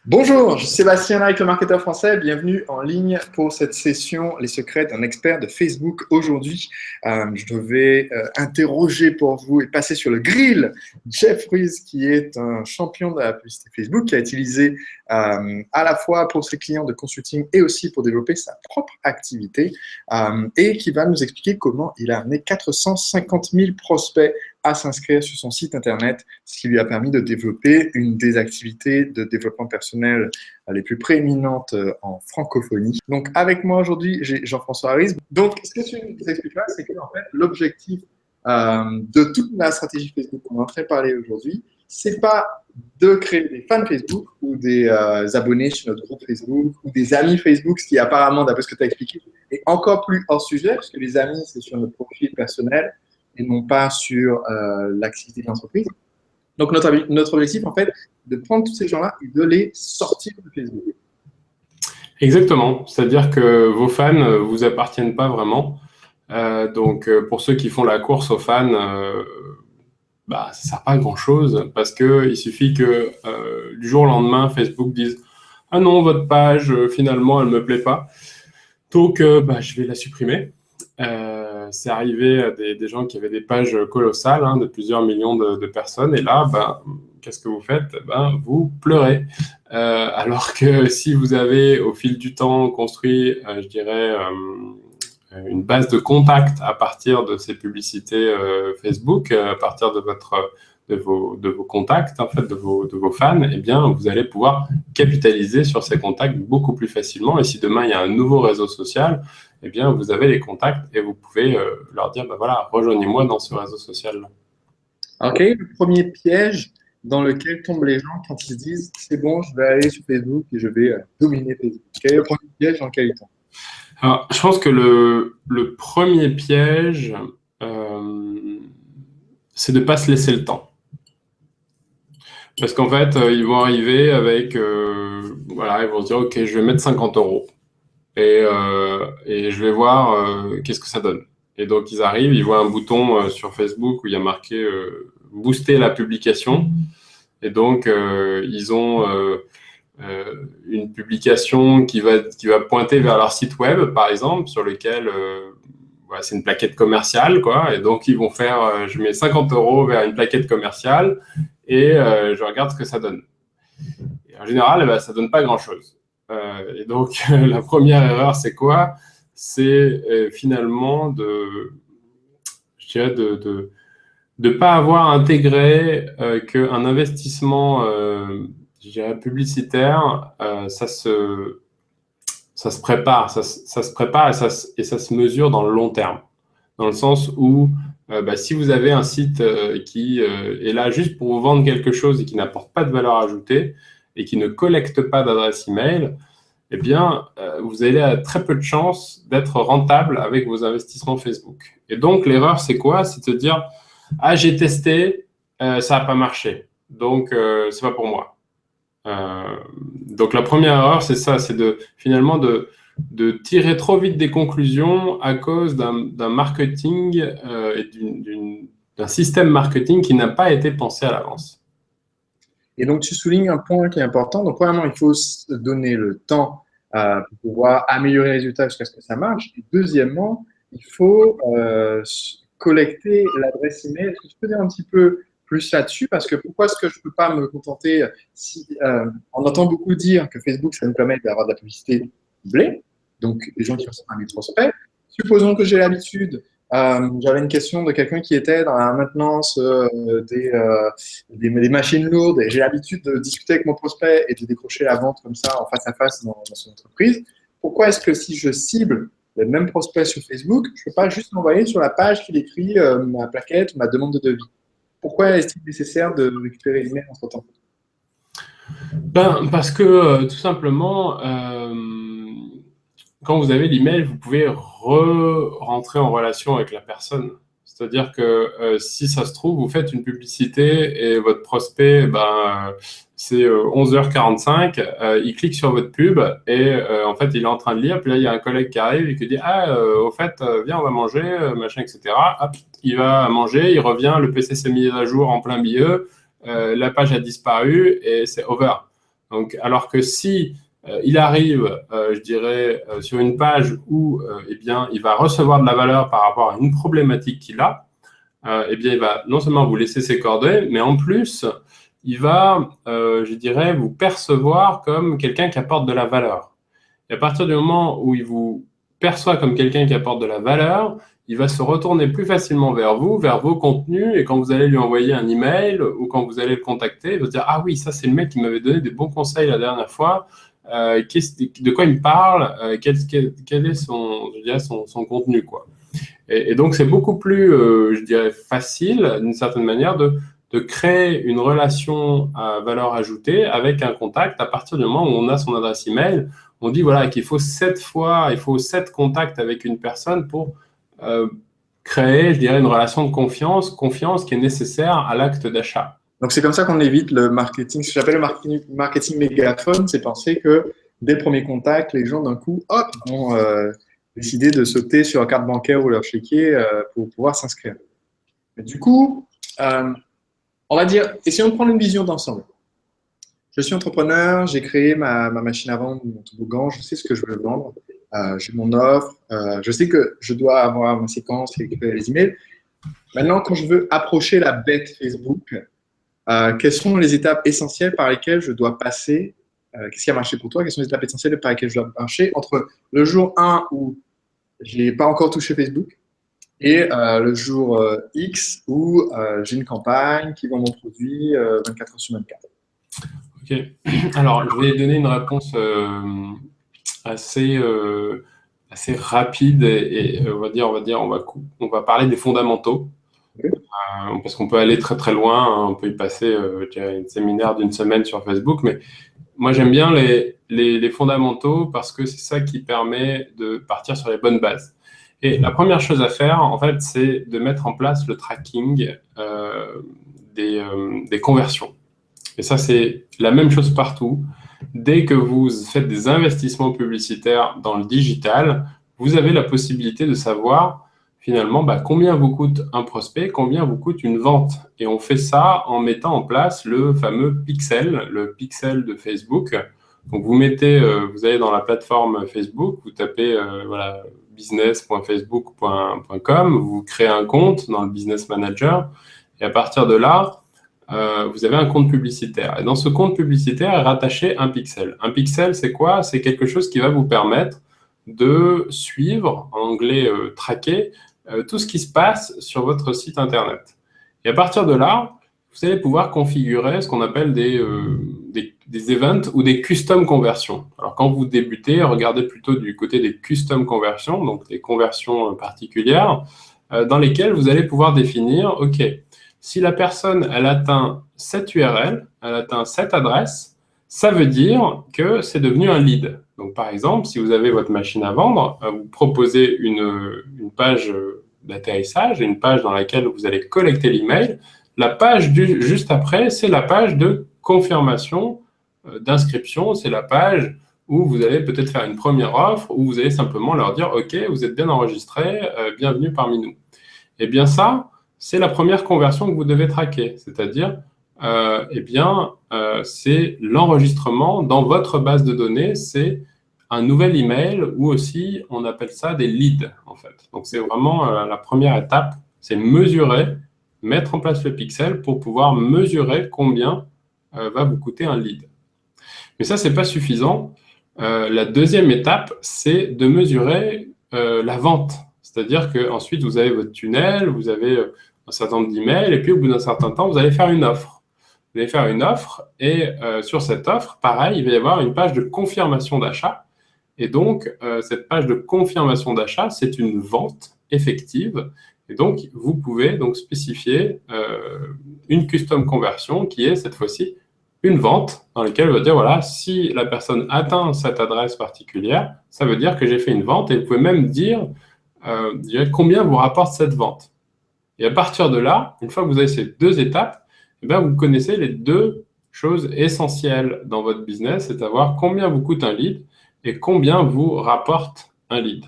Bonjour, je suis Sébastien Larric, le marketeur français. Bienvenue en ligne pour cette session Les secrets d'un expert de Facebook. Aujourd'hui, je vais interroger pour vous et passer sur le grill Jeff Ruiz, qui est un champion de la publicité Facebook, qui a utilisé à la fois pour ses clients de consulting et aussi pour développer sa propre activité et qui va nous expliquer comment il a amené 450 000 prospects à s'inscrire sur son site internet, ce qui lui a permis de développer une des activités de développement personnel les plus prééminentes en francophonie. Donc, avec moi aujourd'hui, j'ai Jean-François Harris. Donc, ce que tu nous expliques là, c'est que en fait, l'objectif de toute la stratégie Facebook qu'on est en train de parler aujourd'hui, c'est pas de créer des fans Facebook ou des abonnés sur notre groupe Facebook ou des amis Facebook, ce qui apparemment, d'après ce que tu as expliqué, est encore plus hors sujet, parce que les amis, c'est sur notre profil personnel et non pas sur l'activité de l'entreprise. Donc, notre objectif, en fait, de prendre tous ces gens-là et de les sortir de Facebook. Exactement. C'est-à-dire que vos fans ne vous appartiennent pas vraiment. Donc, pour ceux qui font la course aux fans, ça ne sert pas à grand-chose parce qu'il suffit que du jour au lendemain, Facebook dise « Ah non, votre page, finalement, elle ne me plaît pas. Donc, je vais la supprimer. » C'est arrivé à des gens qui avaient des pages colossales, de plusieurs millions de personnes. Et là, qu'est-ce que vous faites? Vous pleurez. Alors que si vous avez, au fil du temps, construit, je dirais, une base de contact à partir de ces publicités Facebook, à partir de vos contacts, en fait, de vos fans, eh bien, vous allez pouvoir capitaliser sur ces contacts beaucoup plus facilement. Et si demain, il y a un nouveau réseau social, eh bien, vous avez les contacts et vous pouvez leur dire, voilà, rejoignez-moi dans ce réseau social-là. Alors, quel est le premier piège dans lequel tombent les gens quand ils se disent « c'est bon, je vais aller sur Facebook et je vais dominer Facebook ». Quel est le premier piège dans lequel ils tombent? Alors, je pense que le premier piège, c'est de ne pas se laisser le temps. Parce qu'en fait, ils vont arriver avec, ils vont se dire, OK, je vais mettre 50 € et je vais voir qu'est-ce que ça donne. Et donc, ils arrivent, ils voient un bouton sur Facebook où il y a marqué booster la publication. Et donc, ils ont une publication qui va pointer vers leur site web, par exemple, sur lequel c'est une plaquette commerciale, quoi. Et donc, ils vont faire, je mets 50 € vers une plaquette commerciale et je regarde ce que ça donne. Et en général, ça ne donne pas grand-chose. Et donc, la première erreur, c'est quoi? C'est finalement de ne pas avoir intégré qu'un investissement publicitaire, ça se prépare, ça se prépare et ça se mesure dans le long terme. Dans le sens où, si vous avez un site qui est là juste pour vous vendre quelque chose et qui n'apporte pas de valeur ajoutée et qui ne collecte pas d'adresse email, eh bien, vous avez très peu de chances d'être rentable avec vos investissements Facebook. Et donc, l'erreur, c'est quoi? C'est de se dire, ah, j'ai testé, ça n'a pas marché, donc c'est pas pour moi. Donc, la première erreur, c'est ça, c'est finalement de tirer trop vite des conclusions à cause d'un marketing et d'un système marketing qui n'a pas été pensé à l'avance. Et donc, tu soulignes un point qui est important. Donc, premièrement, il faut se donner le temps pour pouvoir améliorer les résultats jusqu'à ce que ça marche. Et deuxièmement, il faut collecter l'adresse email. Est-ce que tu peux dire un petit peu plus là-dessus? Parce que pourquoi est-ce que je ne peux pas me contenter on entend beaucoup dire que Facebook, ça nous permet d'avoir de la publicité ciblée, donc des gens qui ressemblent à mes prospects. Supposons que j'ai l'habitude, j'avais une question de quelqu'un qui était dans la maintenance des machines lourdes et j'ai l'habitude de discuter avec mon prospect et de décrocher la vente comme ça en face à face dans son entreprise. Pourquoi est-ce que si je cible le même prospect sur Facebook, je ne peux pas juste l'envoyer sur la page qu'il écrit ma plaquette, ma demande de devis? Pourquoi est-il nécessaire de récupérer l'email entre-temps? Parce que tout simplement, quand vous avez l'email, vous pouvez rentrer en relation avec la personne. C'est-à-dire que si ça se trouve, vous faites une publicité et votre prospect, c'est 11h45, il clique sur votre pub et en fait, il est en train de lire. Puis là, il y a un collègue qui arrive et qui dit « Ah, au fait, viens, on va manger, machin, etc. » Hop, il va manger, il revient, le PC s'est mis à jour en plein milieu, la page a disparu et c'est over. Donc, alors que si il arrive, je dirais, sur une page où eh bien, il va recevoir de la valeur par rapport à une problématique qu'il a, eh bien, il va non seulement vous laisser ses coordonnées, mais en plus, il va, je dirais, vous percevoir comme quelqu'un qui apporte de la valeur. Et à partir du moment où il vous perçoit comme quelqu'un qui apporte de la valeur, il va se retourner plus facilement vers vous, vers vos contenus, et quand vous allez lui envoyer un email ou quand vous allez le contacter, il va se dire « Ah oui, ça c'est le mec qui m'avait donné des bons conseils la dernière fois, de quoi il me parle, quel est son, je dirais, son contenu, quoi. » Et donc, c'est beaucoup plus, je dirais, facile, d'une certaine manière, de créer une relation à valeur ajoutée avec un contact à partir du moment où on a son adresse email. On dit voilà, qu'il faut 7 contacts avec une personne pour créer, je dirais, une relation de confiance qui est nécessaire à l'acte d'achat. Donc, c'est comme ça qu'on évite le marketing. Ce que j'appelle le marketing mégaphone, c'est penser que dès le premier contact, les gens, d'un coup, hop, vont décider de sauter sur leur carte bancaire ou leur chéquier pour pouvoir s'inscrire. Mais du coup, on va dire, essayons de prendre une vision d'ensemble. Je suis entrepreneur, j'ai créé ma machine à vendre, mon toboggan, je sais ce que je veux vendre, j'ai mon offre, je sais que je dois avoir ma séquence et récupérer les emails. Maintenant, quand je veux approcher la bête Facebook, quelles sont les étapes essentielles par lesquelles je dois passer? Qu'est-ce qui a marché pour toi? Quelles sont les étapes essentielles par lesquelles je dois marcher entre le jour 1 où je n'ai pas encore touché Facebook et le jour X où j'ai une campagne qui vend mon produit 24 heures sur 24? Ok. Alors, je vais donner une réponse assez rapide et on va parler des fondamentaux. Okay. Parce qu'on peut aller très très loin, hein, on peut y passer un séminaire d'une semaine sur Facebook, mais moi j'aime bien les fondamentaux parce que c'est ça qui permet de partir sur les bonnes bases. Et la première chose à faire, en fait, c'est de mettre en place le tracking des conversions. Et ça, c'est la même chose partout. Dès que vous faites des investissements publicitaires dans le digital, vous avez la possibilité de savoir finalement combien vous coûte un prospect, combien vous coûte une vente. Et on fait ça en mettant en place le fameux pixel, le pixel de Facebook. Donc vous allez dans la plateforme Facebook, vous tapez business.facebook.com, vous créez un compte dans le Business Manager, et à partir de là, vous avez un compte publicitaire. Et dans ce compte publicitaire est rattaché un pixel. Un pixel, c'est quoi? C'est quelque chose qui va vous permettre de suivre, en anglais traquer, tout ce qui se passe sur votre site Internet. Et à partir de là, vous allez pouvoir configurer ce qu'on appelle des events ou des custom conversions. Alors, quand vous débutez, regardez plutôt du côté des custom conversions, donc des conversions particulières, dans lesquelles vous allez pouvoir définir, OK, si la personne, elle atteint cette URL, elle atteint cette adresse, ça veut dire que c'est devenu un lead. Donc, par exemple, si vous avez votre machine à vendre, vous proposez une page d'atterrissage, une page dans laquelle vous allez collecter l'email. La page juste après, c'est la page de confirmation d'inscription. C'est la page où vous allez peut-être faire une première offre, où vous allez simplement leur dire « Ok, vous êtes bien enregistré, bienvenue parmi nous ». Eh bien ça, c'est la première conversion que vous devez traquer, c'est-à-dire, c'est l'enregistrement dans votre base de données, c'est un nouvel email ou aussi, on appelle ça des leads, en fait. Donc, c'est vraiment la première étape, c'est mesurer, mettre en place le pixel pour pouvoir mesurer combien va vous coûter un lead. Mais ça, c'est pas suffisant. La deuxième étape, c'est de mesurer la vente. C'est-à-dire qu'ensuite, vous avez votre tunnel, vous avez un certain nombre d'emails, et puis au bout d'un certain temps, vous allez faire une offre. Vous allez faire une offre, et sur cette offre, pareil, il va y avoir une page de confirmation d'achat. Et donc, cette page de confirmation d'achat, c'est une vente effective. Et donc, vous pouvez donc spécifier une custom conversion qui est cette fois-ci une vente dans laquelle on va dire, voilà, si la personne atteint cette adresse particulière, ça veut dire que j'ai fait une vente. Et vous pouvez même dire combien vous rapporte cette vente. Et à partir de là, une fois que vous avez ces deux étapes, eh bien, vous connaissez les deux choses essentielles dans votre business, c'est à savoir combien vous coûte un lead et combien vous rapporte un lead.